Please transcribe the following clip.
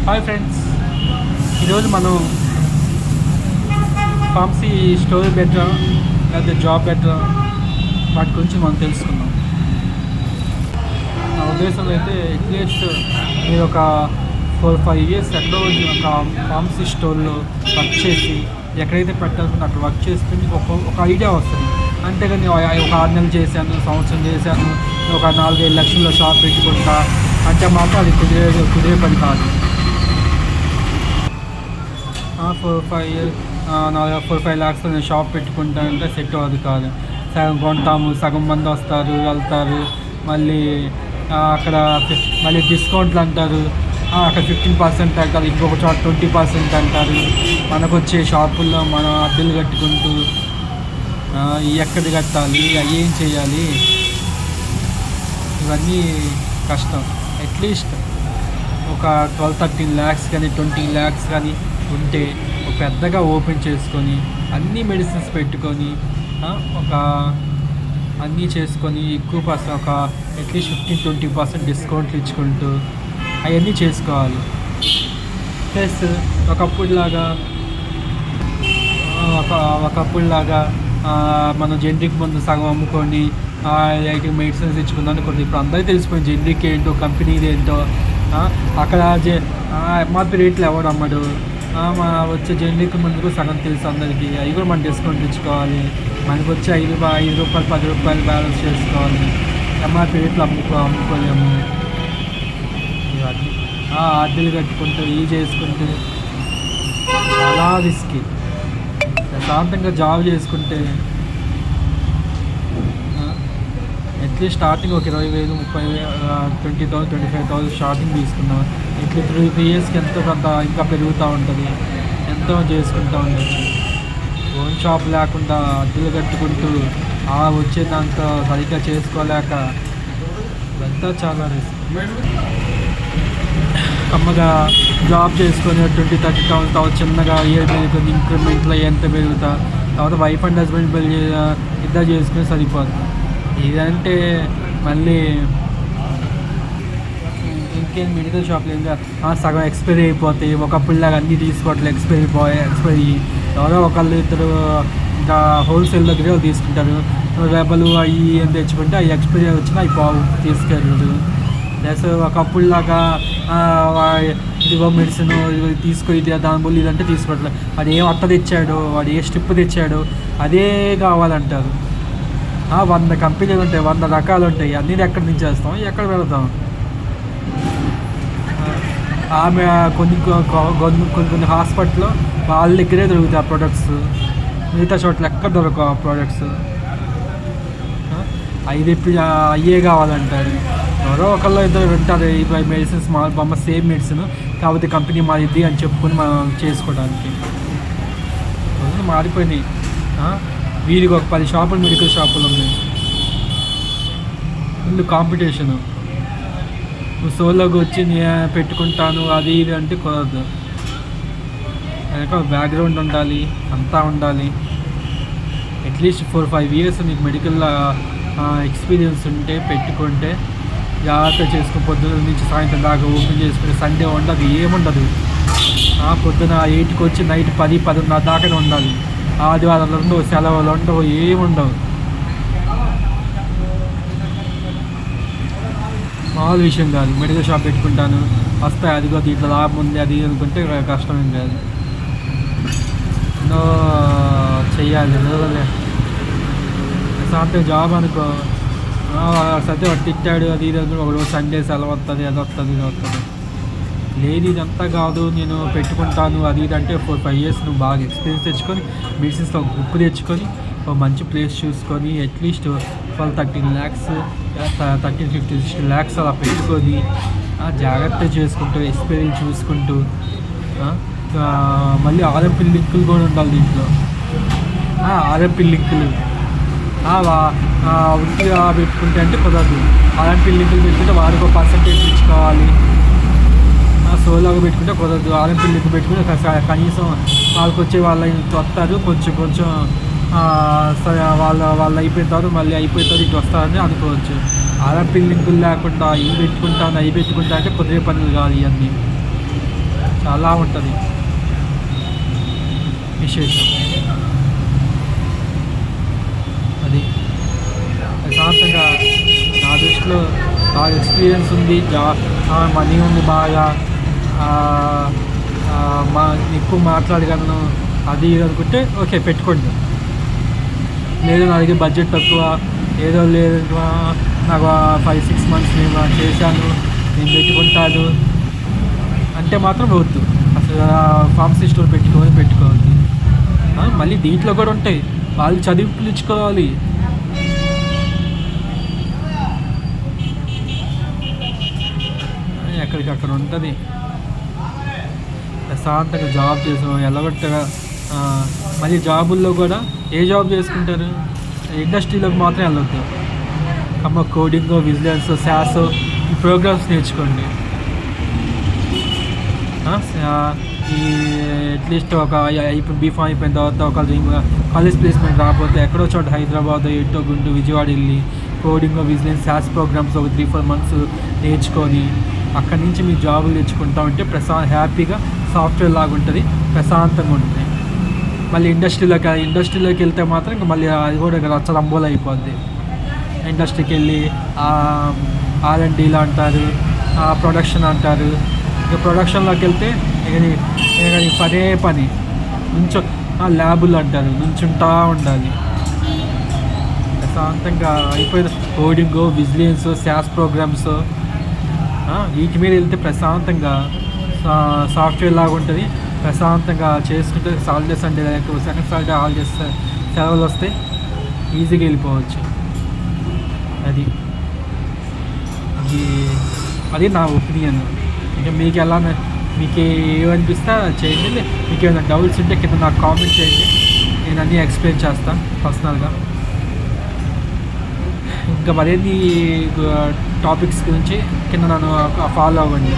Hi friends, ఈరోజు మనం pharmacy store better లేదా జాబ్ బెటర్ వాటి గురించి మనం తెలుసుకుందాం. నా ఉద్దేశంలో అయితే అట్లీస్ట్ మీరు ఒక 4-5 years ఎక్కడో ఒక ఫార్మసీ స్టోర్లో వర్క్ చేసి ఎక్కడైతే పెట్టాల్సిందో అక్కడ వర్క్ చేస్తే మీకు ఒక ఐడియా వస్తుంది. అంతేగాని ఒక 6 నెలలు చేశాను, సంవత్సరం చేశాను, ఒక 4-5 లక్షల్లో షాప్ పెట్టుకుంటా అంటే మాత్రం అది కుదిరే పని కాదు. 4-5 lakhs నేను షాప్ పెట్టుకుంటానంటే సెట్ అవ్వదు కాదు. సగం కొంటాము, సగం మంది వస్తారు వెళ్తారు, మళ్ళీ అక్కడ మళ్ళీ డిస్కౌంట్లు అంటారు, అక్కడ 15% అంటారు, ఇంకొక చోట 20% అంటారు. మనకు వచ్చే షాపుల్లో మనం అద్దెలు కట్టుకుంటూ ఎక్కడి కట్టాలి, ఏం చేయాలి, ఇవన్నీ కష్టం. అట్లీస్ట్ ఒక 12-13 lakhs కానీ 20 lakhs కానీ ఉంటే ఒక పెద్దగా ఓపెన్ చేసుకొని అన్ని మెడిసిన్స్ పెట్టుకొని అన్నీ చేసుకొని ఎక్కువ ఒక అట్లీస్ట్ 15-20% డిస్కౌంట్లు ఇచ్చుకుంటూ అవన్నీ చేసుకోవాలి. ప్లస్ ఒకప్పుడులాగా మనం జెనరిక్ మందు సగం అమ్ముకొని మెడిసిన్స్ ఇచ్చుకుందాం కొన్ని. ఇప్పుడు అందరికీ తెలిసిపోయింది జెనరిక్ ఏంటో, కంపెనీది ఏంటో. అక్కడ ఎంఆర్పీ రేట్లు ఎవరు అమ్మడు. వచ్చే జెనరిక్ ముందుకు సగం తెలుసు అందరికీ. అవి కూడా మనం డిస్కౌంట్ ఇచ్చుకోవాలి. మనకు వచ్చే 5 రూపాయలు 10 రూపాయలు బ్యాలెన్స్ చేసుకోవాలి. ఎంఆర్పీ రేట్లు అమ్ముకోలేము. ఇవన్నీ అద్దెలు కట్టుకుంటూ చేసుకుంటే చాలా రిస్కీ. ప్రశాంతంగా జాబ్ చేసుకుంటే అట్లీస్ట్ స్టార్టింగ్ ఒక 20,000, 30,000, 20,000, 25,000 స్టార్టింగ్ తీసుకున్నాం. ఇట్లా 3 yearsకి ఎంతో కొంత ఇంకా పెరుగుతూ ఉంటుంది. ఎంతో చేసుకుంటూ ఉండొచ్చు. ఓన్ షాప్ లేకుండా అద్దెలు కట్టుకుంటూ వచ్చేదాంతో సరిగ్గా చేసుకోలేక ఇదంతా చాలా రిస్క్. కమ్మగా జాబ్ చేసుకొని 20,000-30,000 చిన్నగా ఇయర్ పెరుగుతుంది. ఇంక్రిమెంట్లో ఎంత పెరుగుతా తర్వాత వైఫ్ అండ్ హస్బెండ్ ఇద్దరు చేసుకుని సరిపోతుంది. ఇదంటే మళ్ళీ ఇంకేం మెడికల్ షాప్లో ఇంకా సగం ఎక్స్పైరీ అయిపోతాయి. ఒకప్పుడులాగా అన్నీ తీసుకోవట్లేదు, ఎక్స్పైరీ ఎవరో ఒకళ్ళు ఇద్దరు ఇంకా హోల్సేల్ దగ్గరే వాళ్ళు తీసుకుంటారు. రేపలు అవి ఏం తెచ్చుకుంటే అవి ఎక్స్పైరీ వచ్చినా అవి తీసుకెళ్ళరు. ప్లస్ ఒకప్పుడులాగా ఇదిగో మెడిసిన్ తీసుకో, ఇది దాని బదులు ఇదంటే తీసుకోవట్లేదు. వాడు ఏ అట్ట తెచ్చాడో, వాడు ఏ స్ట్రిప్ తెచ్చాడో అదే కావాలంటారు. 100 కంపెనీలు ఉంటాయి, 100 రకాలు ఉంటాయి. అన్నీ ఎక్కడి నుంచి చేస్తాం, ఎక్కడ పెడతాం? ఆమె కొన్ని హాస్పిటల్లో వాళ్ళ దగ్గరే దొరుకుతాయి ఆ ప్రొడక్ట్స్. మిగతా చోట్ల ఎక్కడ దొరకవు ఆ ప్రొడక్ట్స్. అవి అయ్యే కావాలంటారు. ఎవరో ఒకళ్ళు ఇద్దరు వింటారు ఈ మెడిసిన్స్ బొమ్మ సేమ్ మెడిసిన్ కాకపోతే కంపెనీ మారిద్ది అని చెప్పుకొని మనం చేసుకోవడానికి. రోజులు మారిపోయినాయి. వీరికి ఒక 10 షాపులు మెడికల్ షాపులు ఉన్నాయి. Full competition. నువ్వు సోలోకి వచ్చి పెట్టుకుంటాను అది ఇది అంటే కుదరదు. వెనక బ్యాక్గ్రౌండ్ ఉండాలి, అంతా ఉండాలి. అట్లీస్ట్ 4-5 years నీకు మెడికల్ ఎక్స్పీరియన్స్ ఉంటే పెట్టుకుంటే జాగ్రత్త చేసుకుని పొద్దున్న నుంచి సాయంత్రం దాకా ఓపెన్ చేసుకుని సండే ఉండదు, ఏముండదు. పొద్దున 8కి వచ్చి నైట్ 10-10:30 దాకానే ఉండాలి. ఆదివారాలు ఉండవు, సెలవులు ఉండవు, ఏముండవు. మామూలు విషయం కాదు. మెడికల్ షాప్ పెట్టుకుంటాను వస్తాయి, అదిగో దీంట్లో లాభం ఉంది అది అనుకుంటే కష్టమేం కాదు. ఎన్నో చెయ్యాలి. సాయంత్రం జాబ్ అనుకో సత్య వాడు తిట్టాడు అది ఇది అనుకుని ఒకరోజు సండే సెలవు వస్తుంది, అది వస్తుంది, ఇది వస్తుంది. లేదు ఇదంతా కాదు, నేను పెట్టుకుంటాను అది ఇది అంటే 4-5 years నువ్వు బాగా ఎక్స్పీరియన్స్ తెచ్చుకొని మెడిసిన్స్లో ఒక బుక్ తెచ్చుకొని ఒక మంచి ప్లేస్ చూసుకొని అట్లీస్ట్ 12-13 lakhs, 13-15-16 lakhs అలా పెట్టుకొని జాగ్రత్త చేసుకుంటూ ఎక్స్పీరియన్స్ చూసుకుంటూ మళ్ళీ ఆర్ఎంపీ లింకులు కూడా ఉండాలి దీంట్లో. ఆర్ఎంపీ లింకులు వృత్తిగా పెట్టుకుంటే అంటే కుదరదు. ఆర్ఎంపీ లింకులు పెట్టుకుంటే వారికి ఒక పర్సంటేజ్ ఇచ్చుకోవాలి. సోలోగా పెట్టుకుంటే కుదరదు. ఆర్ఎంపీ లింక్ పెట్టుకుంటే కనీసం వాళ్ళకి వచ్చే వాళ్ళు వస్తారు, కొంచెం వాళ్ళు అయిపోయిన తర్వాత మళ్ళీ అయిపోయిన తర్వాత ఇటు వస్తారని అనుకోవచ్చు. ఆర్ఆర్పి లింకులు లేకుండా ఇవి పెట్టుకుంటాను అవి పెట్టుకుంటా అంటే కుదిరే పనులు కాదు ఇవన్నీ. చాలా ఉంటుంది విశేషం. అది ప్రశాంతంగా నా దృష్టిలో బాగా ఎక్స్పీరియన్స్ ఉంది, మనీ ఉంది బాగా, ఎక్కువ మాట్లాడగలను అది ఇది అనుకుంటే ఓకే పెట్టుకోండి. లేదు నా దగ్గర బడ్జెట్ తక్కువ, ఏదో లేదు నాకు 5-6 months నేను చేశాను నేను పెట్టుకుంటాను అంటే మాత్రం వద్దు. అసలు ఫార్మసీ స్టోర్ పెట్టుకోవద్దు. మళ్ళీ దీంట్లో కూడా ఉంటాయి, వాళ్ళు చదివించుకోవాలి. ఎక్కడికక్కడ ఉంటుంది. ప్రశాంతంగా జాబ్ చేసాం ఎల్లగొట్టగా. మళ్ళీ జాబుల్లో కూడా ఏ జాబ్ చేసుకుంటారు, ఇండస్ట్రీలోకి మాత్రం వెళ్ళొద్దు. కోడింగ్, విజిలెన్స్, శాస్ ఈ ప్రోగ్రామ్స్ నేర్చుకోండి. ఈ అట్లీస్ట్ ఒక బీఫామ్ అయిపోయిన తర్వాత ఒక కాలేజ్ ప్లేస్మెంట్ రాకపోతే ఎక్కడో చోట హైదరాబాద్, ఎటో గుంటూరు, విజయవాడ వెళ్ళి కోడింగ్, విజిలెన్స్, శాస్ ప్రోగ్రామ్స్ ఒక 3-4 months నేర్చుకొని అక్కడి నుంచి మీరు జాబులు తెచ్చుకుంటా ఉంటే హ్యాపీగా సాఫ్ట్వేర్ లాగా ఉంటుంది, ప్రశాంతంగా ఉంటుంది. మళ్ళీ ఇండస్ట్రీలోకి వెళ్తే మాత్రం ఇంకా మళ్ళీ అది కూడా రచ్చలంబోలు అయిపోద్ది. ఇండస్ట్రీకి వెళ్ళి R&Dలో అంటారు, ప్రొడక్షన్ అంటారు. ఇక ప్రొడక్షన్లోకి వెళ్తే ఇక పని ల్యాబులు అంటారు, నుంచుంటా ఉండాలి. ప్రశాంతంగా అయిపోయింది. కోడింగ్, విజిలెన్స్, శాస్ ప్రోగ్రామ్స్ వీటి మీద వెళ్తే ప్రశాంతంగా సాఫ్ట్వేర్ లాగా ఉంటుంది. ప్రశాంతంగా చేసుకుంటే Saturday Sunday second Saturday holidays సెలవులు వస్తే ఈజీగా వెళ్ళిపోవచ్చు. అది నా ఒపీనియన్. ఇంకా మీకు ఏమనిపిస్తే చేయండి. మీకు ఏమైనా డౌట్స్ ఉంటే కింద నాకు కామెంట్ చేయండి, నేను అన్నీ ఎక్స్ప్లెయిన్ చేస్తాను పర్సనల్గా. ఇంకా మరిన్ని టాపిక్స్ గురించి కింద నన్ను ఫాలో అవ్వండి.